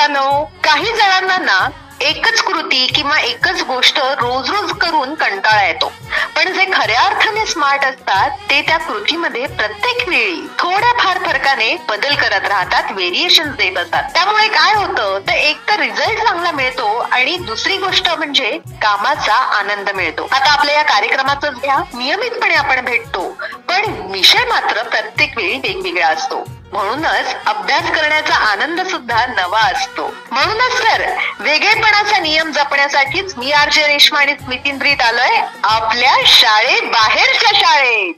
श्रोतांनो, काही जणांना ना एकच कृती किंवा एकच गोष्ट रोज रोज करून कंटाळा येतो, पण जे खऱ्या अर्थाने स्मार्ट असतात ते त्या कृतीमध्ये प्रत्येक वेळी थोड्याफार फरकाने बदल करत राहतात, व्हेरिएशन देत असतात. त्यामुळे काय होतं तर एक तर रिझल्ट चांगला मिळतो आणि दुसरी गोष्ट म्हणजे कामाचा आनंद मिळतो. आता आपल्या या कार्यक्रमाचंच घ्या, नियमितपणे आपण भेटतो, पण विषय मात्र प्रत्येक वेळी वेगवेगळा असतो. म्हणूनच अभ्यास करण्याचा आनंद सुद्धा नवा असतो. म्हणूनच तर वेगळेपणाचा नियम जपण्यासाठीच मी आरजे रेश्मा आणि स्मितींद्रीत आलोय आपल्या शाळेत बाहेरच्या शाळेत.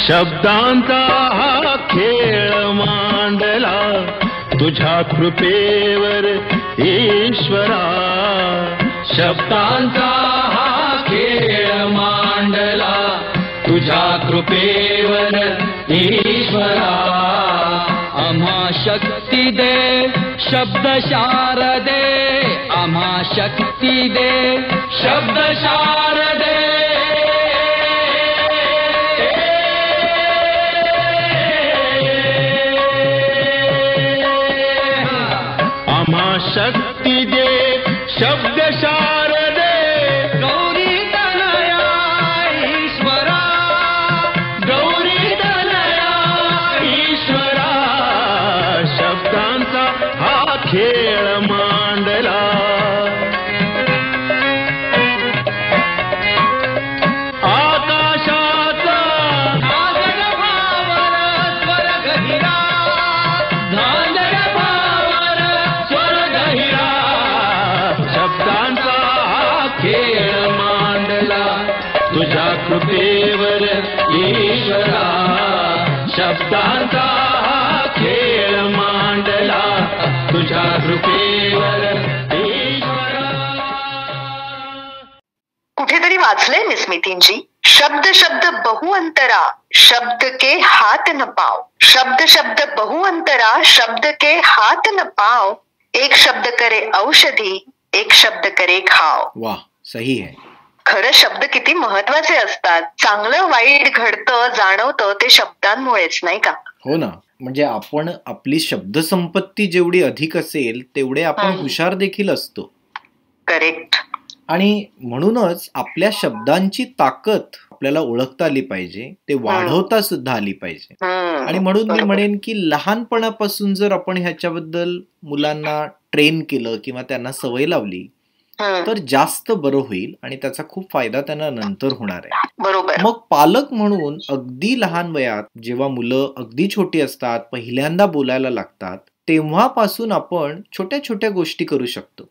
शब्दांचा हा खेळ मांडला तुझ्या कृपेवर ईश्वरा. शब्दांचा हा खेळ मांडला तुझ्या कृपेवर ईश्वरा. आम्हा शक्ती दे शब्द शारदे, आम्हा शक्ती दे शब्द शारदे. शक्ती दे शब्द शारदे. गौरी तनया ईश्वरा, गौरी तनया ईश्वरा. शब्दांचा हा खेळ मांडला आकाशाचा धांदळ भावर स्वर गहिरा, धांदळ भावर स्वर गहिरा. शब्दांचा हा खेळ मांडला तुझ्या कृपेवर ईश्वरा. शब्दांचा हा खेळ मांडला तुझ्या कृपेवर ईश्वरा. कुठेतरी वाचलंय मी स्मितींची, शब्द शब्द बहुअंतरा, शब्द के हाथ न पाव. शब्द शब्द बहुअंतरा, शब्द के हाथ न पाव. एक शब्द करे औषधी, एक शब्द करे घाव. वाह, सही है. खरं शब्द किती महत्वाचे असतात. चांगलं वाईट घडतं जाणवतं ते शब्दांमुळेच, नाही का? हो ना. म्हणजे आपण आपली शब्दसंपत्ती जेवढी अधिक असेल तेवढे आपण हुशार देखील असतो. करेक्ट. आणि म्हणूनच आपल्या शब्दांची ताकद आपल्याला ओळखता आली पाहिजे, ते वाढवता सुद्धा आली पाहिजे. आणि म्हणून मी म्हणेन की लहानपणापासून जर आपण ह्याच्याबद्दल मुलांना ट्रेन केलं किंवा त्यांना सवय लावली तर जास्त बरं होईल आणि त्याचा खूप फायदा त्यांना नंतर होणार आहे. बरोबर. मग पालक म्हणून अगदी लहान वयात जेव्हा मुलं अगदी छोटी असतात, पहिल्यांदा बोलायला लागतात, तेव्हापासून आपण छोट्या छोट्या गोष्टी करू शकतो.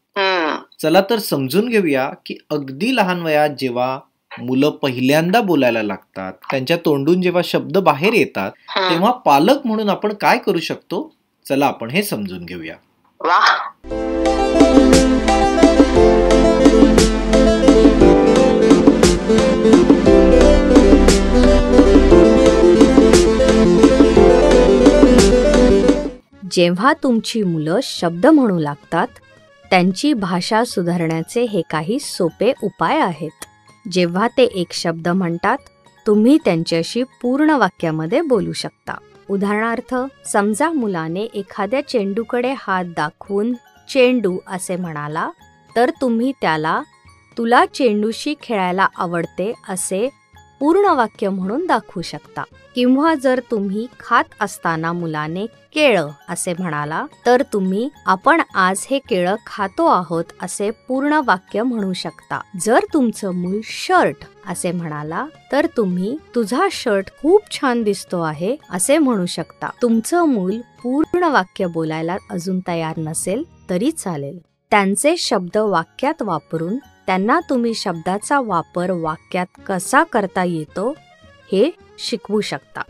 चला तर समजून घेऊया की अगदी लहान वयात जेव्हा मुलं पहिल्यांदा बोलायला लागतात, त्यांच्या तोंडून जेव्हा शब्द बाहेर येतात, तेव्हा पालक म्हणून आपण काय करू शकतो. चला आपण हे समजून घेऊया. वाह. जेव्हा तुमची मुलं शब्द म्हणू लागतात, त्यांची भाषा सुधारण्याचे हे काही सोपे उपाय आहेत. जेव्हा ते एक शब्द म्हणतात, तुम्ही त्यांच्याशी पूर्ण वाक्यामध्ये बोलू शकता. उदाहरणार्थ, समजा मुलाने एखाद्या चेंडूकडे हात दाखवून चेंडू असे म्हणाला, तर तुम्ही त्याला तुला चेंडूशी खेळायला आवडते असे पूर्ण वाक्य म्हणून दाखवू शकता. किंवा जर तुम्ही खात असताना मुलाने केळं असे म्हणाला, तर तुम्ही आपण आज हे केळं खातो आहोत असे पूर्ण वाक्य म्हणू शकता. जर तुमचं मूल शर्ट असे म्हणाला, तर तुम्ही तुझा शर्ट खूप छान दिसतो आहे असे म्हणू शकता. तुमचं मूल पूर्ण वाक्य बोलायला अजून तयार नसेल तरी चालेल. त्यांचे शब्द वाक्यात वापरून त्यांना तुम्ही शब्दाचा वापर वाक्यात कसा करता येतो हे शिकवू शकता.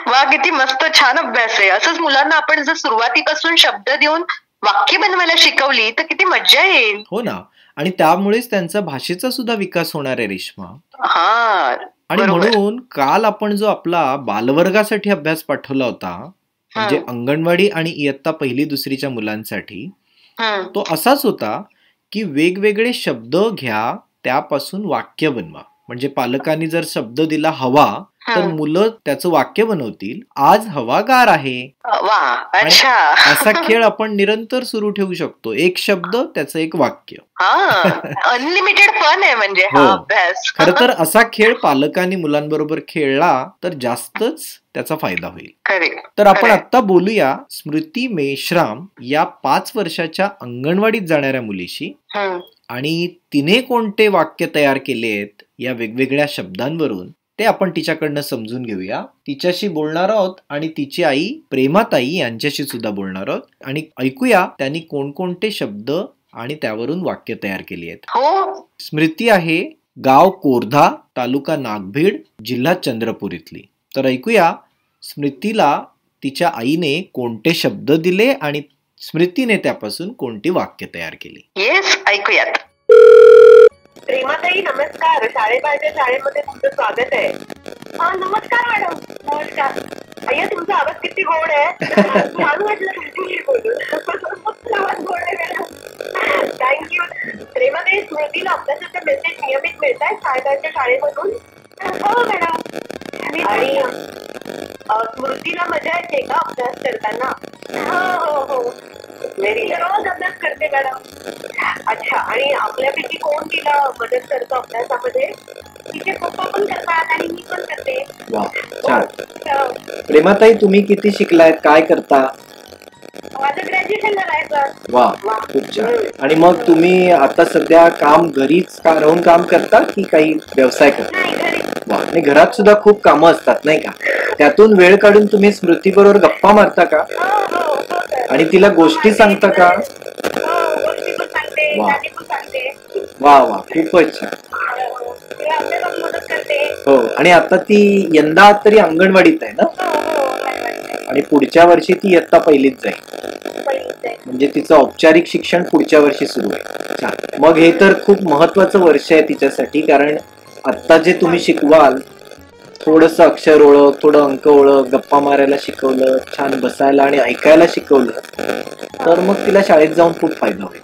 वा, किती मस्त, छान अभ्यास आहे. असंच मुलांना आपण जर सुरुवातीपासून शब्द देऊन वाक्य बनवायला शिकवली तर किती मज्जा येईल. हो ना, आणि त्यामुळेच त्यांचा भाषेचा सुद्धा विकास होणार आहे रेश्मा. हा, आणि म्हणून काल आपण जो आपला बालवर्गासाठी अभ्यास पाठवला होता, म्हणजे अंगणवाडी आणि इयत्ता 1-2च्या मुलांसाठी, तो असाच होता की वेगवेगळे शब्द घ्या, त्यापासून वाक्य बनवा. म्हणजे पालकांनी जर शब्द दिला हवा, तर मुलं त्याचं वाक्य बनवतील, आज हवा गार आहे. अच्छा, असा खेळ आपण निरंतर सुरू ठेवू शकतो. एक शब्द त्याचं एक वाक्य. अनलिमिटेड फन आहे म्हणजे हा अभ्यास. खरं तर असा खेळ पालकांनी मुलांबरोबर खेळला तर जास्तच त्याचा फायदा होईल. तर आपण आता बोलूया स्मृती मेश्राम या 5 वर्षाच्या अंगणवाडीत जाणाऱ्या मुलीशी, आणि तिने कोणते वाक्य तयार केलेत या वेगवेगळ्या शब्दांवरून ते आपण तिच्याकडनं समजून घेऊया. तिच्याशी बोलणार आहोत आणि तिची आई प्रेमाताई यांच्याशी सुद्धा बोलणार आहोत, आणि ऐकूया त्यांनी कोणकोणते शब्द आणि त्यावरून वाक्य तयार केली आहेत. स्मृती आहे गाव कोर्धा, तालुका नागभीड, जिल्हा चंद्रपूर इथली. तर ऐकूया स्मृतीला तिच्या आईने कोणते शब्द दिले आणि स्मृतीने त्यापासून कोणती वाक्य तयार केली. येस, ऐकूयात. प्रेमाताई नमस्कार, शाळेबाहेरच्या शाळेमध्ये तुमचं स्वागत आहे. नमस्कार मॅडम. नमस्कार. अय्या, तुमचा आवाज किती गोड आहे. छान वाटलं तुमच्याशी बोलून. आवाज गोड आहे मॅडम. थँक्यू. प्रेमाताई, स्मृतीला अभ्यासाचे मेसेज नियमित मिळत आहेत शाळेबाहेरच्या शाळेमधून? हो मॅडम. आणि स्मृतीला मजा येते का अभ्यास करताना? हो हो, रोज अभ्यास करते मॅडम. अच्छा, आणि आपल्यापैकी कोण तिला मदत करतो अभ्यासामध्ये? तिचे पप्पा पण करतात आणि मी पण करते. वा, छान. प्रेमाताई, तुम्ही किती शिकलायत, काय करता? माझं ग्रॅज्युएशन झालंय सर. वा, खूप छान. आणि मग तुम्ही आता सध्या काम घरीच राहून काम करता की काही व्यवसाय करता? नाही, घरी. वा, आणि घरात सुद्धा खूप कामं असतात नाही का? त्यातून वेळ काढून तुम्ही स्मृती बरोबर गप्पा मारता का? आणि तिला गोष्टी सांगता का? वा वा वा, खूपच छान. हो, आणि आता ती यंदा तरी अंगणवाडीत आहे ना? आणि पुढच्या वर्षी ती इयत्ता 1लीत जाईल, म्हणजे तिचं औपचारिक शिक्षण पुढच्या वर्षी सुरू आहे. छान. मग हे तर खूप महत्वाचं वर्ष आहे तिच्यासाठी, कारण आता जे तुम्ही शिकवाल, थोडंसं अक्षर ओळख, थोडं अंक ओळख, गप्पा मारायला शिकवलं, छान बसायला आणि ऐकायला शिकवलं, तर मग तिला शाळेत जाऊन खूप फायदा होईल.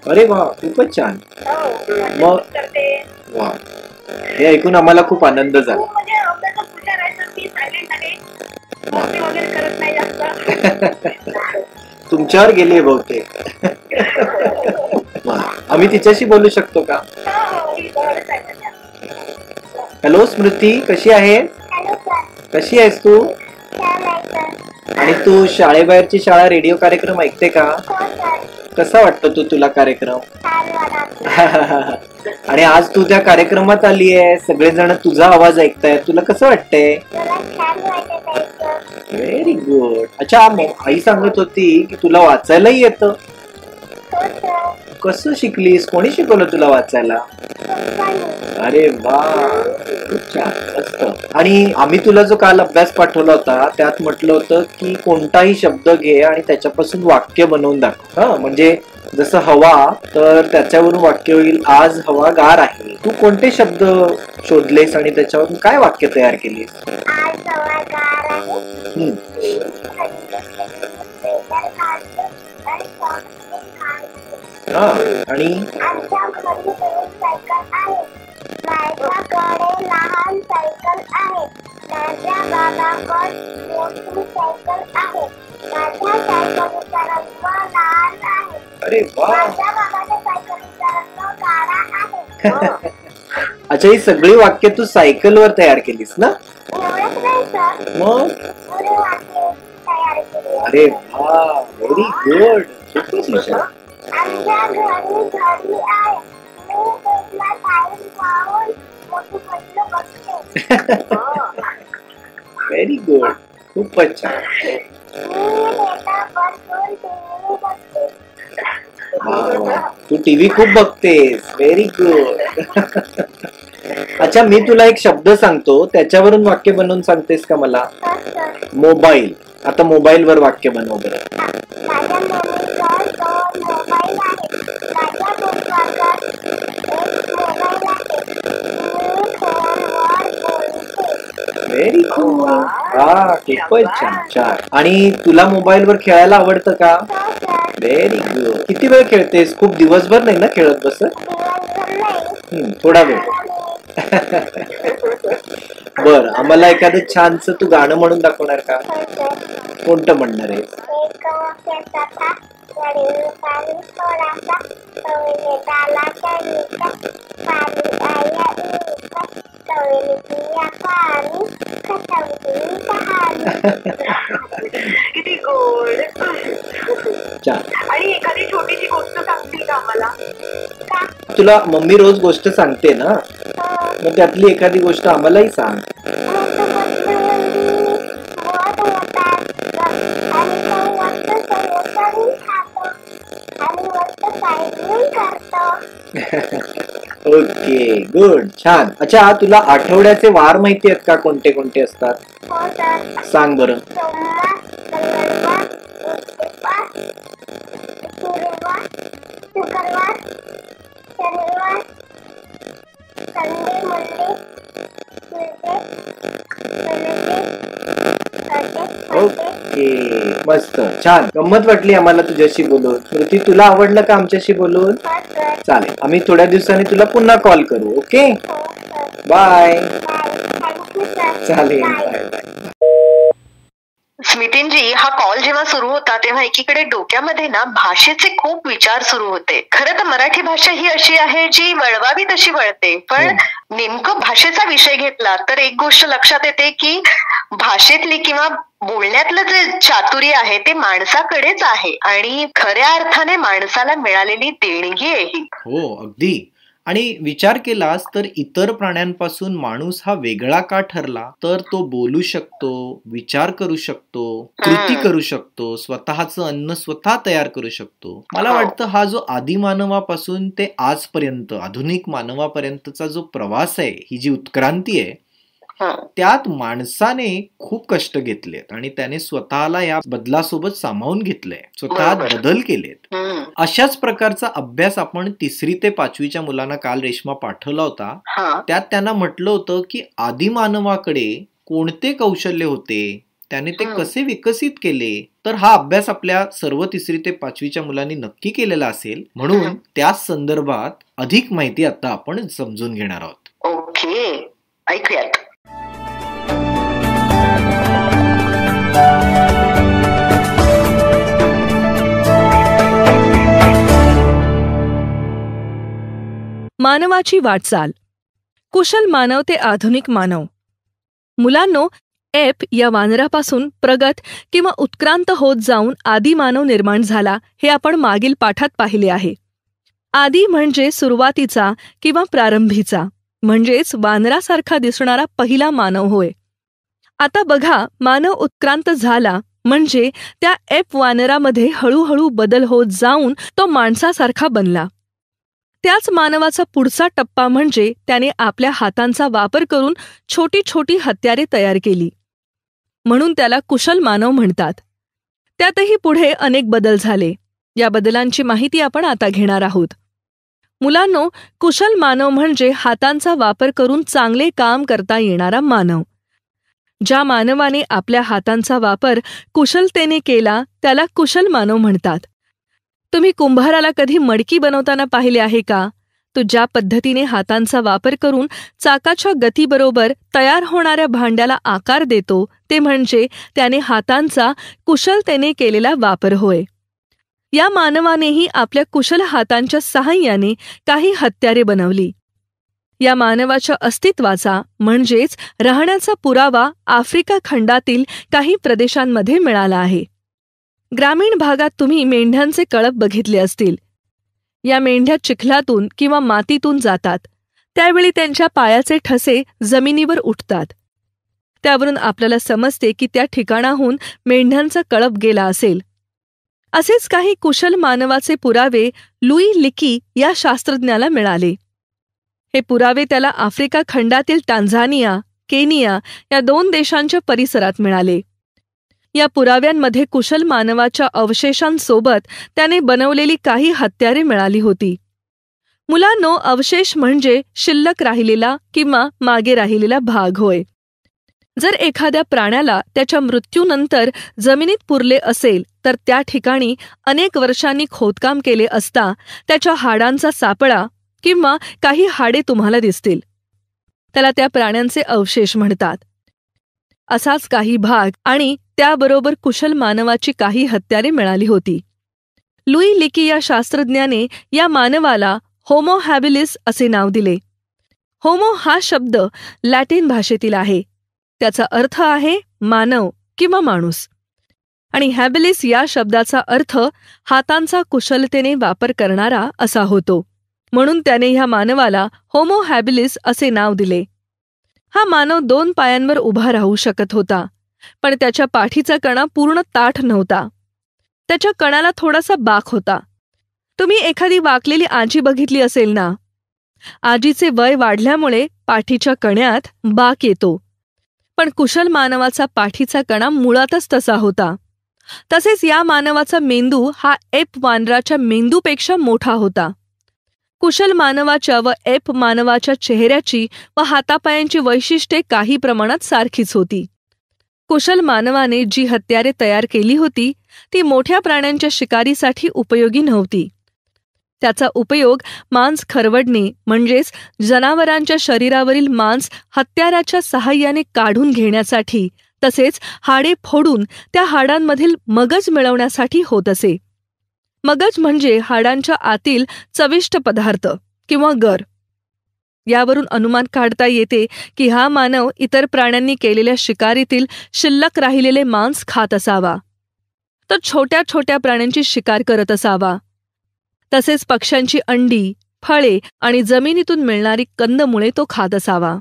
अरे वा, खूपच छान. मग वा, हे ऐकून आम्हाला खूप आनंद झाला. तुमच्यावर गेली बहुतेक. आम्ही तिच्याशी बोलू शकतो का? हॅलो स्मृती, कशी आहे? कशी आहेस तू? आणि तू शाळेबाहेरची शाळा रेडिओ कार्यक्रम ऐकते का? कसा वाटतो तुला कार्यक्रम? आणि आज तू त्या कार्यक्रमात आली आहे, सगळेजण तुझा आवाज ऐकतायत, तुला कसं वाटतंय? Very good. अच्छा, आई सांगत होती की तुला वाचायलाही येतं. कसं शिकलीस? कोणी शिकवलं तुला वाचायला? अरे वा, खूप छान, मस्त. आणि आम्ही तुला जो काल अभ्यास पाठवला होता त्यात म्हटलं होतं की कोणताही शब्द घे आणि त्याच्यापासून वाक्य बनवून दाखव. म्हणजे जसं हवा, तर त्याच्यावरून वाक्य होईल आज हवा गार आहे. तू कोणते शब्द शोधलेस आणि त्याच्यावरून काय वाक्य तयार केलीस? आज हवा गार आहे. आणि माझ्याकडे लहान सायकल आहे. माझ्या बाबाकडे मोठी सायकल आहे. माझ्या सायकलीचा रंग लाल आहे. अरे वा, माझ्या बाबाच्या सायकलीचा रंग काळा आहे. अच्छा, ही सगळी वाक्य तू सायकलवर तयार केलीस ना? एवढंच नाही सर, मग पुढे वाक्य तयार केली. अरे वा, व्हेरी गुड. आमच्या घरी आहे. मी तुला सायकल पाहून मोठी पडलं बघते. व्हेरी गुड, खूपच छान. मी नेता बसून टीव्ही बघते. तू टीव्ही खूप बघतेस. Very good. अच्छा, मी तुला एक शब्द सांगतो, त्याच्यावरून वाक्य बनवून सांगतेस का मला? मोबाईल. आता मोबाईलवर वाक्य बनव बरं. माझ्या मम्मीकडे 2 मोबाईल आहेत. माझ्या पप्पाकडे 1 मोबाईल आहे. मी फोनवर बोलते. Very good. हा, खूपच छान छान. आणि तुला मोबाईलवर खेळायला आवडतं का? हो सर. Very good. किती वेळ खेळतेस? खूप दिवसभर नाही ना खेळत बसत? दिवसभर नाही. थोडा वेळ. बर, आम्हाला एखादं छानस तू गाणं म्हणून दाखवणार का? हो सर. कोणतं म्हणणार आहे? एक वाक्याचा था, वडील पाणी थोडासा, कवीने डाला चढीचा, पाणी आया इचा, कवीने पिया पाणी, खटवली कहाणी. किती गोड. छान. आणि एखादी छोटीशी गोष्ट सांगतील का आम्हाला? का? तुला मम्मी रोज गोष्ट सांगते ना, हो. मग त्यातली एखादी गोष्ट आम्हालाही सांग. मोठं पत्रावंदी बहुत मोठा असतं आणि तो मस्त समोसाही खातो आणि मस्त सायकलिंग करतो. ओके, गुड, छान. अच्छा, तुला आठवड्याचे वार माहिती आहेत का? कोणते कोणते असतात? हो सर. सांग बरं. सोमवार, मंगळवार, बुधवार, गुरुवार, शुक्रवार, शनिवार, Sunday, Monday, Tuesday, Wednesday, Thursday, okay, मस्त, छान. गंमत वाटली आम्हाला तुझ्याशी बोलून. स्मृती, तुला आवडलं का आमच्याशी बोलून? सर. चालेल, आम्ही थोड्या दिवसांनी तुला पुन्हा कॉल करू. ओके, हो sir. Bye. Bye. Thank you sir. चालेल, बाय. Bye bye. स्मितींजी, हा कॉल जेव्हा सुरू होता तेव्हा एकीकडे डोक्यामध्ये ना भाषेचे खूप विचार सुरू होते. खरं तर मराठी भाषा ही अशी आहे जी वळवावी तशी वळते, पण नेमकं भाषेचा विषय घेतला तर एक गोष्ट लक्षात येते की भाषेतली किंवा बोलण्यातलं जे चातुर्य आहे ते माणसाकडेच आहे आणि खऱ्या अर्थाने माणसाला मिळालेली देणगी आहे ही. हो, अगदी. आणि विचार केलास तर इतर प्राण्यांपासून माणूस हा वेगळा का ठरला? तर तो बोलू शकतो, विचार करू शकतो, कृती करू शकतो, स्वतःचं अन्न स्वतः तयार करू शकतो. मला वाटतं हा जो आदी मानवापासून ते आजपर्यंत आधुनिक मानवापर्यंतचा जो प्रवास आहे, ही जी उत्क्रांती आहे, त्यात माणसाने खूप कष्ट घेतलेत आणि त्याने स्वतःला या बदलासोबत सामावून घेतलंय, स्वतःत बदल केलेत. अशाच प्रकारचा अभ्यास आपण 3री ते 5वीच्या मुलांना काल रेश्मा पाठवला होता. त्यात त्यांना म्हटलं होतं की आदी मानवाकडे कोणते कौशल्य होते, त्याने ते कसे विकसित केले. तर हा अभ्यास आपल्या सर्व 3री ते 5वीच्या मुलांनी नक्की केलेला असेल, म्हणून त्या संदर्भात अधिक माहिती आता आपण समजून घेणार आहोत. ओके, ऐकूयात. मानवाची वाटचाल. कुशल मानव ते आधुनिक मानव. मुलांनो, एप या वानरापासून प्रगत किंवा उत्क्रांत होत जाऊन आदी मानव निर्माण झाला हे आपण मागील पाठात पाहिले आहे. आदी म्हणजे सुरुवातीचा किंवा प्रारंभीचा, म्हणजेच वानरासारखा दिसणारा पहिला मानव होय. आता बघा, मानव उत्क्रांत झाला म्हणजे त्या एप वानरामध्ये हळूहळू बदल होत जाऊन तो माणसासारखा बनला. त्याच मानवाचा पुढचा टप्पा म्हणजे त्याने आपल्या हातांचा वापर करून छोटी छोटी हत्यारे तयार केली, म्हणून त्याला कुशल मानव म्हणतात. त्यातही पुढे अनेक बदल झाले. या बदलांची माहिती आपण आता घेणार आहोत. मुलांनो, कुशल मानव म्हणजे हातांचा वापर करून चांगले काम करता येणारा मानव. ज्या मानवाने आपल्या हातांचा वापर कुशलतेने केला त्याला कुशल मानव म्हणतात. तुम्ही कुंभाराला कधी मडकी बनवताना पाहिले आहे का? तो ज्या पद्धतीने हातांचा वापर करून चाकाच्या गतीबरोबर तयार होणाऱ्या भांड्याला आकार देतो ते म्हणजे त्याने हातांचा कुशलतेने केलेला वापर होय. या मानवानेही आपल्या कुशल हातांच्या सहाय्याने काही हत्यारे बनवली. या मानवाच्या अस्तित्वाचा म्हणजेच राहण्याचा पुरावा आफ्रिका खंडातील काही प्रदेशांमध्ये मिळाला आहे. ग्रामीण भागात तुम्ही मेंढ्यांचे कळप बघितले असतील. या मेंढ्या चिखलातून किंवा मातीतून जातात. त्यावेळी त्यांच्या पायाचे ठसे जमिनीवर उठतात. त्यावरून आपल्याला समजते की त्या ठिकाणाहून मेंढ्यांचा कळप गेला असेल. असेच काही कुशल मानवाचे पुरावे लुई लिकी या शास्त्रज्ञाला मिळाले. हे पुरावे त्याला आफ्रिका खंडातील टांझानिया, केनिया या 2 देशांच्या परिसरात मिळाले. या पुराव्यांमध्ये कुशल मानवाच्या अवशेषांसोबत त्याने बनवलेली काही हत्यारे मिळाली होती. मुलांनो, अवशेष म्हणजे शिल्लक राहिलेला किंवा मागे राहिलेला भाग होय. जर एखाद्या प्राण्याला त्याच्या मृत्यूनंतर जमिनीत पुरले असेल तर त्या ठिकाणी अनेक वर्षांनी खोदकाम केले असता त्याच्या हाडांचा सापळा किंवा काही हाडे तुम्हाला दिसतील. त्याला त्या प्राण्यांचे अवशेष म्हणतात. असाच काही भाग आणि त्याबरोबर कुशल मानवाची काही हत्यारे मिळाली होती. लुई लिकी या शास्त्रज्ञाने या मानवाला होमो हॅबिलिस असे नाव दिले. होमो हा शब्द लॅटिन भाषेतील आहे. त्याचा अर्थ आहे मानव किंवा माणूस आणि हॅबिलिस या शब्दाचा अर्थ हातांचा कुशलतेने वापर करणारा असा होतो. म्हणून त्याने ह्या मानवाला होमो हॅबिलिस असे नाव दिले. हा मानव 2 पायांवर उभा राहू शकत होता, पण त्याच्या पाठीचा कणा पूर्ण ताठ नव्हता. त्याच्या कणाला थोडासा बाक होता. तुम्ही एखादी वाकलेली आजी बघितली असेल ना? आजीचे वय वाढल्यामुळे पाठीच्या कण्यात बाक येतो, पण कुशल मानवाचा पाठीचा कणा मुळातच तसा होता. तसेच या मानवाचा मेंदू हा एप वानराच्या मेंदूपेक्षा मोठा होता. कुशल मानवाच्या व एप मानवाच्या चेहऱ्याची व हातापायांची वैशिष्ट्ये काही प्रमाणात सारखीच होती. कुशल मानवाने जी हत्यारे तयार केली होती ती मोठ्या प्राण्यांच्या शिकारीसाठी उपयोगी नव्हती. त्याचा उपयोग मांस खरवडणे म्हणजेच जनावरांच्या शरीरावरील मांस हत्याराच्या सहाय्याने काढून घेण्यासाठी तसेच हाडे फोडून त्या हाडांमधील मगज मिळवण्यासाठी होत असे. मगज म्हणजे हाडांच्या आतील चविष्ट पदार्थ किंवा गर. यावरून अनुमान काढता येते की हा मानव इतर प्राण्यांनी केलेल्या शिकारीतील शिल्लक राहिलेले मांस खात असावा. तो छोट्या छोट्या प्राण्यांची शिकार करत असावा. तसेच पक्ष्यांची अंडी, फळे आणि जमिनीतून मिळणारी कंदमुळे तो खात असावा.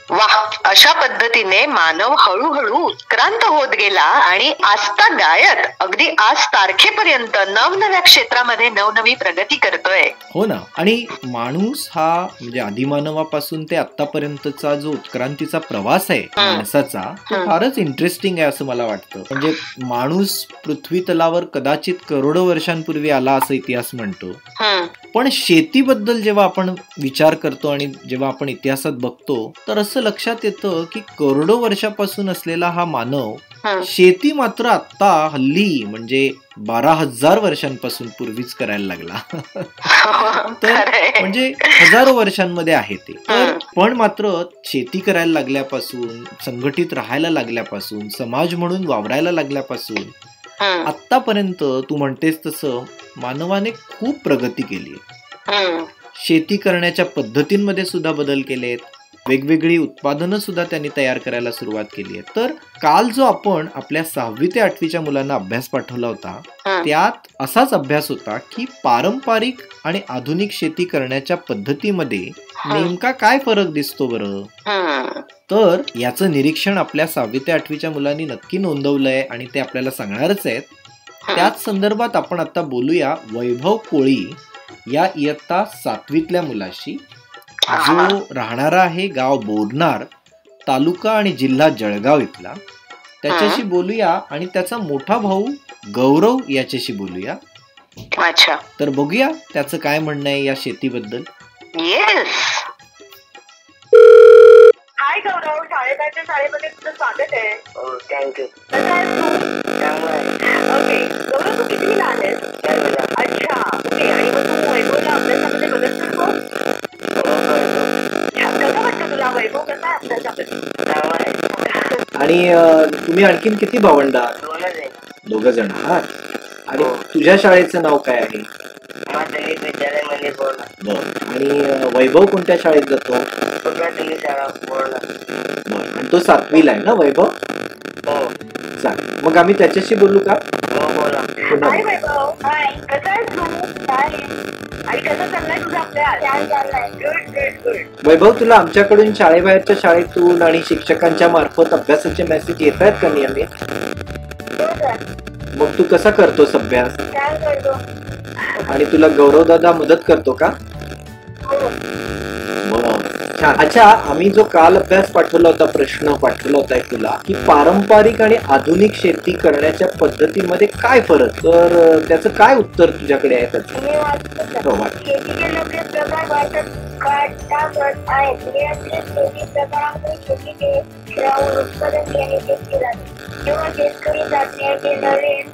वाह, अशा पद्धतीने मानव हळूहळू उत्क्रांत होत गेला आणि आजता गायत अगदी आज तारखेपर्यंत नवनव्या क्षेत्रामध्ये नवनवी प्रगती करतोय. हो ना. आणि माणूस हा म्हणजे आदिमानवापासून ते आतापर्यंतचा जो उत्क्रांतीचा प्रवास आहे माणसाचा, तो फारच इंटरेस्टिंग आहे असं मला वाटतं. म्हणजे माणूस पृथ्वी तलावर कदाचित करोडो वर्षांपूर्वी आला असं इतिहास म्हणतो, पण शेतीबद्दल जेव्हा आपण विचार करतो आणि जेव्हा आपण इतिहासात बघतो तर असं लक्षात येतं की करोडो वर्षापासून असलेला हा मानव शेती मात्र आता हल्ली म्हणजे 12,000 वर्षांपासून पूर्वीच करायला लागला. तर म्हणजे हजारो वर्षांमध्ये आहे ते. पण मात्र शेती करायला लागल्यापासून, संघटित राहायला लागल्यापासून, समाज म्हणून वावरायला लागल्यापासून आतापर्यंत तू म्हणतेस तसं मानवाने खूप प्रगती केली. शेती करण्याच्या पद्धतींमध्ये सुद्धा बदल केलेत. वेगवेगळी उत्पादनं सुद्धा त्यांनी तयार करायला सुरुवात केली आहे. तर काल जो आपण आपल्या 6वी ते 8वीच्या मुलांना अभ्यास पाठवला होता त्यात असाच अभ्यास होता की पारंपरिक आणि आधुनिक शेती करण्याच्या पद्धतीमध्ये नेमका काय फरक दिसतो बरं. तर याचं निरीक्षण आपल्या 6वी ते 8वीच्या मुलांनी नक्की नोंदवलंय आणि ते आपल्याला सांगणारच आहेत. त्याच संदर्भात आपण आता बोलूया वैभव कोळी या इयत्ता 7वीतल्या मुलाशी, जो राहणारा आहे गाव बोरनार, तालुका आणि जिल्हा जळगाव इथला. त्याच्याशी बोलूया आणि त्याचा मोठा भाऊ गौरव याच्याशी बोलूया. अच्छा, तर बघूया त्याचं काय म्हणणं आहे या शेतीबद्दल. येस. हाय गौरव, शाळेमध्ये तुझं स्वागत आहे. थँक्यू. कसा आहेस तू? चांगलं आहे. ओके गौरव, तू कितवीला आहेस? अच्छा, ओके. आणि मग तू वैभवला अभ्यासामध्ये मदत करतो? कसं वाटतं तुला वैभव? कसा आहे अभ्यासामध्ये? चांगलं आहे. आणि तुम्ही आणखीन किती भावंड आहात? 2 जण आहात. आणि तुझ्या शाळेचं नाव काय आहे? माध्यमिक विद्यालयामध्ये बोलला. बरं. आणि वैभव कोणत्या शाळेत जातो? प्राथमिक शाळा बोलला. बरं. आणि तो 7वीला आहे ना वैभव? हो. चालेल, मग आम्ही त्याच्याशी बोलू का? हो, बोला. हाय वैभव. हाय, कसा आहेस तू? आणि कसं चाललाय तुझा अभ्यास? Good good good. वैभव, तुला आमच्याकडून शाळेबाहेरच्या शाळेतून आणि शिक्षकांच्या मार्फत अभ्यासाचे मेसेज येत आहेत का नियमित? मग तू कसा करतोस अभ्यास? आणि तुला गौरव दादा मदत करतो का? छान. अच्छा, आम्ही जो काल अभ्यास पाठवला होता, प्रश्न पाठवला होता तुला, की पारंपरिक आणि आधुनिक शेती करण्याच्या पद्धतीमध्ये काय फरक, तर त्याचं काय उत्तर तुझ्याकडे आहे त्याचं? शेतीचे लोक प्रकार भारतात काढत आहेत. शेती प्रकारांमध्ये शेतीचे राहून उत्पादन घेणे शक्य झाले. जेव्हा शेतकरी जातीचे नवीन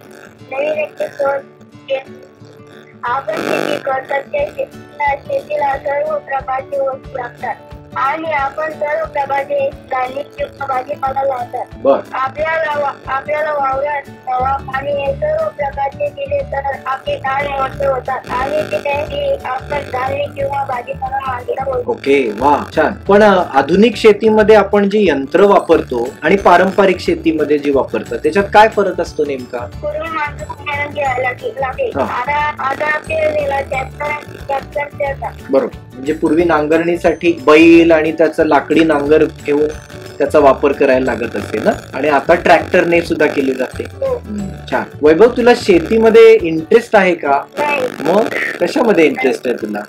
आपण शेती करतात त्या शेतीला सर्व प्रकारचे वस्तू लागतात आणि आपण सर्व प्रकारचे धान्य किंवा भाजीपाला लावतात. आपल्याला वावरात हवा पाणी हे सर्व प्रकारचे दिले तर आपले धान मोठे होतात आणि तिथे आपण धान्य किंवा भाजीपाला मार्केटला बोलतो. ओके, वा, छान. पण आधुनिक शेतीमध्ये आपण जी यंत्र वापरतो आणि पारंपरिक शेतीमध्ये जी वापरतात त्याच्यात काय फरक असतो नेमका? पूर्वी माणसं मेहनत घ्यायला लागते. आता पेरणीला ट्रॅक्टर. बरोबर. म्हणजे पूर्वी नांगरणीसाठी बैल आणि त्याचा लाकडी नांगर घेऊन त्याचा वापर करायला लागत असे ना, आणि आता ट्रॅक्टरने सुद्धा केली जाते. छान. वैभव, तुला शेतीमध्ये इंटरेस्ट आहे का? मग कशामध्ये इंटरेस्ट आहे तुला?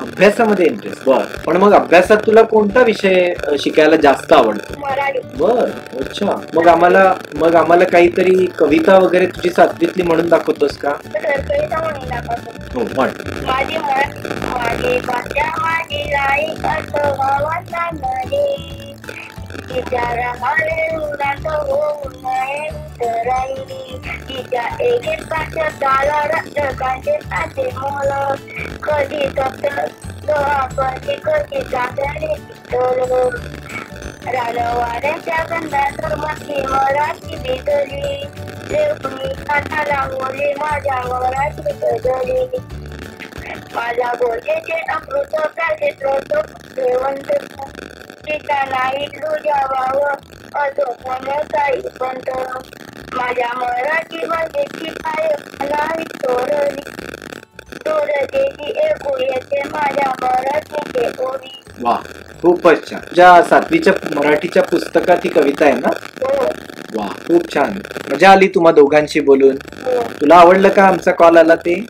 अभ्यासामध्ये इंटरेस्ट. बर. पण मग अभ्यासात तुला कोणता विषय शिकायला जास्त आवडतो? बर, अच्छा. मग आम्हाला काहीतरी कविता वगैरे तुझी 7वीतली म्हणून दाखवतोस का? हो, म्हण. माझी भाषा माझी राई असं तिच्या होऊ नये उतराई. तिच्या एक भाषा चाला रक्तकांचे साचे मोल कधी कधी कधी चांदणे रानवाड्याच्या गंधात मती मराठी भिजली. रेवणी काठाला बोली माझ्या मराठी गजली. माझ्या गोष्टीचे अमृत प्राचे स्रोत श्रीवंत तिचा नाही तुझ्या वाव असो पण काही पंत. माझ्या मराठी मध्ये काय नाही तोरली ऐकू येते माझ्या मराठीचे ओळी. वा, खूपच छान. तुझ्या 7वीच्या मराठीच्या पुस्तकात ही कविता आहे ना? वा, खूप छान. मजा आली तुम्हा दोघांशी बोलून. तुला आवडलं का आमचा कॉल आला ते?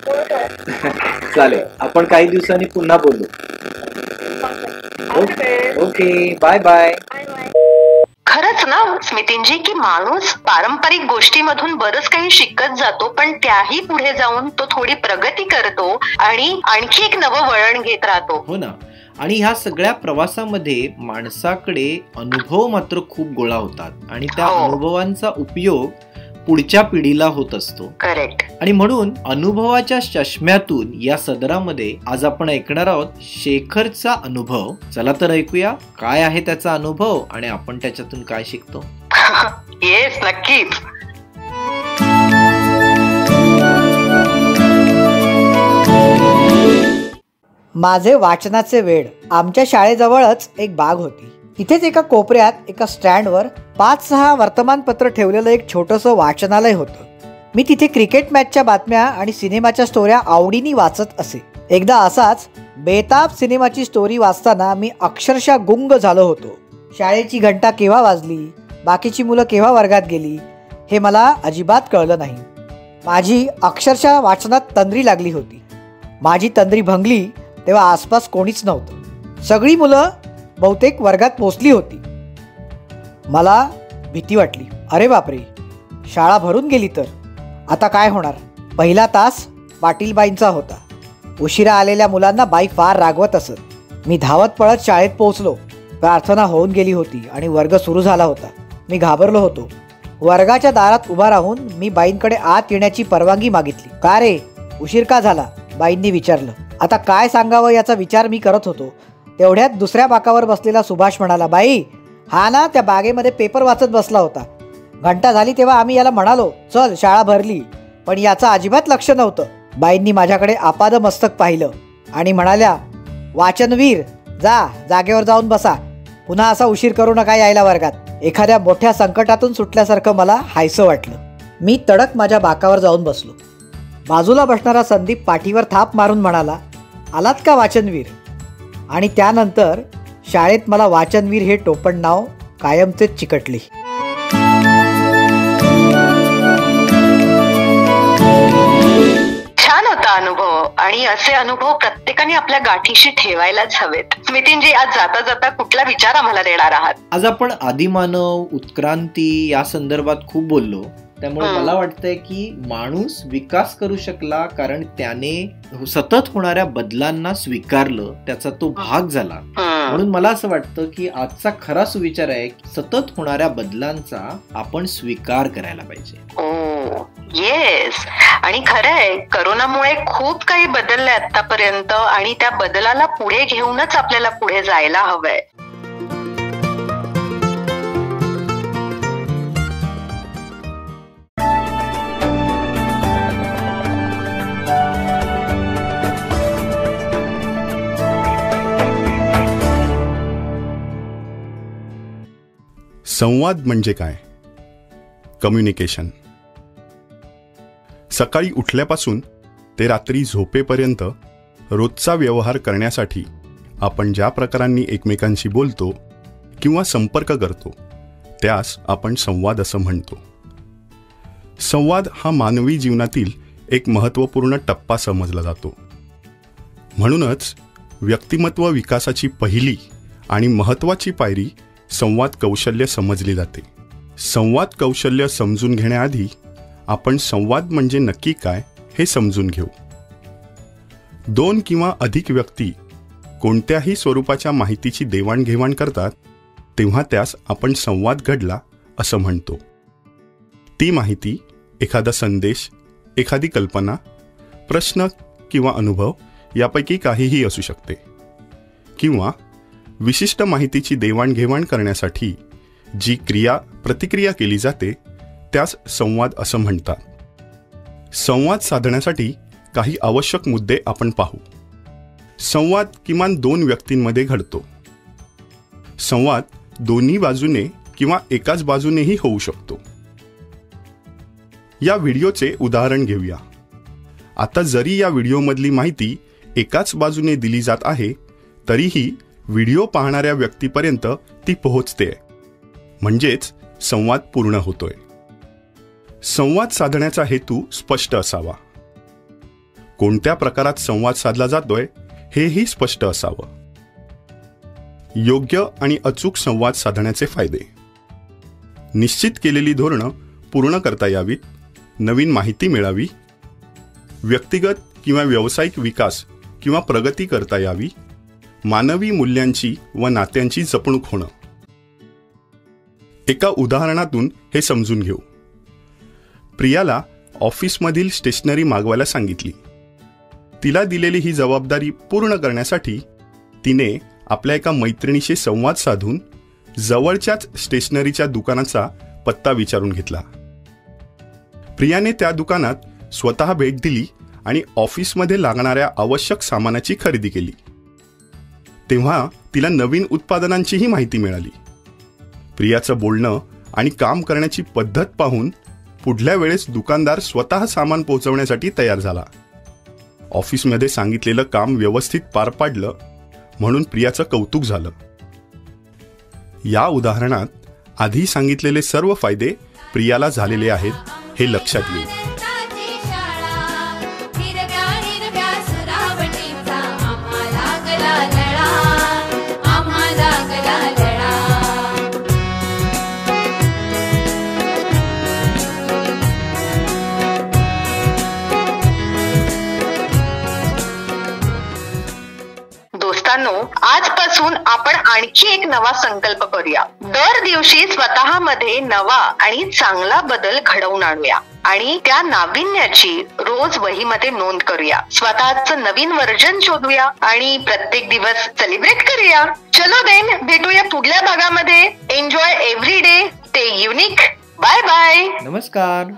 चालेल, आपण काही दिवसांनी पुन्हा बोलू. Okay, bye bye. खरंच ना स्मितींजी, की माणूस पारंपरिक गोष्टीमधून बरंच काही शिकत जातो, पण त्याही पुढे जाऊन तो थोडी प्रगती करतो आणि आणखी एक नवं वळण घेत राहतो. हो ना. आणि ह्या सगळ्या प्रवासामध्ये माणसाकडे अनुभव मात्र खूप गोळा होतात आणि त्या अनुभवांचा उपयोग पुढच्या पिढीला होत असतो. करेक्ट. आणि म्हणून अनुभवाच्या चष्म्यातून या सदरामध्ये आज आपण ऐकणार आहोत शेखरचा अनुभव. चला तर ऐकूया काय आहे त्याचा अनुभव आणि आपण त्याच्यातून काय शिकतो. येस, नक्कीच. माझे वाचनाचे वेड. आमच्या शाळेजवळच एक बाग होती. तिथेच एका कोपऱ्यात एका स्टँडवर 5-6 वर्तमानपत्र ठेवलेलं एक छोटंसं वाचनालय होतं. मी तिथे क्रिकेट मॅचच्या बातम्या आणि सिनेमाच्या स्टोऱ्या आवडीने वाचत असे. एकदा असाच बेताब सिनेमाची स्टोरी वाचताना मी अक्षरशः गुंग झालो होतो. शाळेची घंटा केव्हा वाजली, बाकीची मुलं केव्हा वर्गात गेली हे मला अजिबात कळलं नाही. माझी अक्षरशः वाचनात तंद्री लागली होती. माझी तंद्री भंगली तेव्हा आसपास कोणीच नव्हतं. सगळी मुलं बहुतेक वर्गात पोचली होती. मला भीती वाटली. अरे बापरे, शाळा भरून गेली तर आता काय होणार. पहिला तास पाटीलबाईंचा होता. उशिरा आलेल्या मुलांना बाई फार रागवत असत. मी धावत पळत शाळेत पोहोचलो. प्रार्थना होऊन गेली होती आणि वर्ग सुरू झाला होता. मी घाबरलो होतो. वर्गाच्या दारात उभा राहून मी बाईंकडे आत येण्याची परवानगी मागितली. का रे, उशीर का झाला, बाईंनी विचारलं. आता काय सांगावं याचा विचार मी करत होतो. तेवढ्यात दुसऱ्या बाकावर बसलेला सुभाष म्हणाला, बाई, हा ना त्या बागेमध्ये पेपर वाचत बसला होता. घंटा झाली तेव्हा आम्ही याला म्हणालो चल शाळा भरली, पण याचं अजिबात लक्ष नव्हतं. बाईंनी माझ्याकडे आपाद मस्तक पाहिलं आणि म्हणाल्या, वाचनवीर, जा जागेवर जाऊन बसा. पुन्हा असा उशीर करू नका यायला वर्गात. एखाद्या मोठ्या संकटातून सुटल्यासारखं मला हायसं वाटलं. मी तडक माझ्या बाकावर जाऊन बसलो. बाजूला बसणारा संदीप पाठीवर थाप मारून म्हणाला, आलात का वाचनवीर. आणि त्यानंतर शाळेत मला वाचनवीर हे टोपण नाव कायमचेच चिकटले. छान आणि असे अनुभव प्रत्येकाने आपल्या गाठीशी ठेवायलाच हवेत. स्मितींजी, आज जाता जाता कुठला विचार आम्हाला देणार आहात? आज आपण आदिमानव, उत्क्रांती या संदर्भात खूप बोललो. त्यामुळे मला वाटतंय की माणूस विकास करू शकला कारण त्याने सतत होणाऱ्या बदलांना स्वीकारलं, त्याचा तो भाग झाला. म्हणून मला असं वाटतं की आजचा खरा सुविचार आहे की सतत होणाऱ्या बदलांचा आपण स्वीकार करायला पाहिजे. येस, आणि खरंय करोनामुळे खूप काही बदललंय आतापर्यंत आणि त्या बदलाला पुढे घेऊनच आपल्याला पुढे जायला हवंय. संवाद म्हणजे काय? कम्युनिकेशन. सकाळी उठल्यापासून ते रात्री झोपेपर्यंत रोजचा व्यवहार करण्यासाठी आपण ज्या प्रकारांनी एकमेकांशी बोलतो किंवा संपर्क करतो त्यास आपण संवाद असं म्हणतो. संवाद हा मानवी जीवनातील एक महत्त्वपूर्ण टप्पा समजला जातो. म्हणूनच व्यक्तिमत्व विकासाची पहिली आणि महत्त्वाची पायरी संवाद कौशल्य समजली जाते. संवाद कौशल्य समजून घेण्याआधी आपण संवाद म्हणजे नक्की काय हे समजून घेऊ. दोन किंवा अधिक व्यक्ती कोणत्याही स्वरूपाच्या माहितीची देवाणघेवाण करतात तेव्हा त्यास आपण संवाद घडला असं म्हणतो. ती माहिती, एखादा संदेश, एखादी कल्पना, प्रश्न किंवा अनुभव यापैकी काहीही असू शकते. किंवा विशिष्ट माहितीची देवाणघेवाण करण्यासाठी जी क्रिया प्रतिक्रिया केली जाते त्यास संवाद असं म्हणतात. संवाद साधण्यासाठी काही आवश्यक मुद्दे आपण पाहू. संवाद किमान दोन व्यक्तींमध्ये घडतो. संवाद दोन्ही बाजूने किंवा एकाच बाजूनेही होऊ शकतो. या व्हिडिओचे उदाहरण घेऊया. आता जरी या व्हिडिओमधली माहिती एकाच बाजूने दिली जात आहे तरीही व्हिडिओ पाहणाऱ्या व्यक्तीपर्यंत ती पोहोचते, म्हणजेच संवाद पूर्ण होतोय. संवाद साधण्याचा हेतू स्पष्ट असावा. कोणत्या प्रकारात संवाद साधला जातोय हेही स्पष्ट असावं. योग्य आणि अचूक संवाद साधण्याचे फायदे. निश्चित केलेली धोरणं पूर्ण करता यावीत, नवीन माहिती मिळावी, व्यक्तिगत किंवा व्यावसायिक विकास किंवा प्रगती करता यावी, मानवी मूल्यांची व नात्यांची जपणूक होणं. एका उदाहरणातून हे समजून घेऊ. प्रियाला ऑफिसमधील स्टेशनरी मागवायला सांगितली. तिला दिलेली ही जबाबदारी पूर्ण करण्यासाठी तिने आपल्या एका मैत्रिणीशी संवाद साधून जवळच्याच स्टेशनरीच्या दुकानाचा पत्ता विचारून घेतला. प्रियाने त्या दुकानात स्वतः भेट दिली आणि ऑफिसमध्ये लागणाऱ्या आवश्यक सामानाची खरेदी केली. तेव्हा तिला नवीन उत्पादनांचीही माहिती मिळाली. प्रियाचं बोलणं आणि काम करण्याची पद्धत पाहून पुढल्या वेळेस दुकानदार स्वतः सामान पोहोचवण्यासाठी तयार झाला. ऑफिसमध्ये सांगितलेलं काम व्यवस्थित पार पाडलं म्हणून प्रियाचं कौतुक झालं. या उदाहरणात आधी सांगितलेले सर्व फायदे प्रियाला झालेले आहेत हे लक्षात येईल. आजपासून आपण आणखी एक नवा संकल्प करूया. दर दिवशी स्वतःमध्ये नवा आणि चांगला बदल घडवून आणूया आणि त्या नाविन्याची रोज वहीमध्ये नोंद करूया. स्वतःचं नवीन वर्जन शोधूया आणि प्रत्येक दिवस सेलिब्रेट करूया. चलो देन, भेटूया पुढल्या भागामध्ये. Enjoy every day, stay unique. Bye bye. नमस्कार.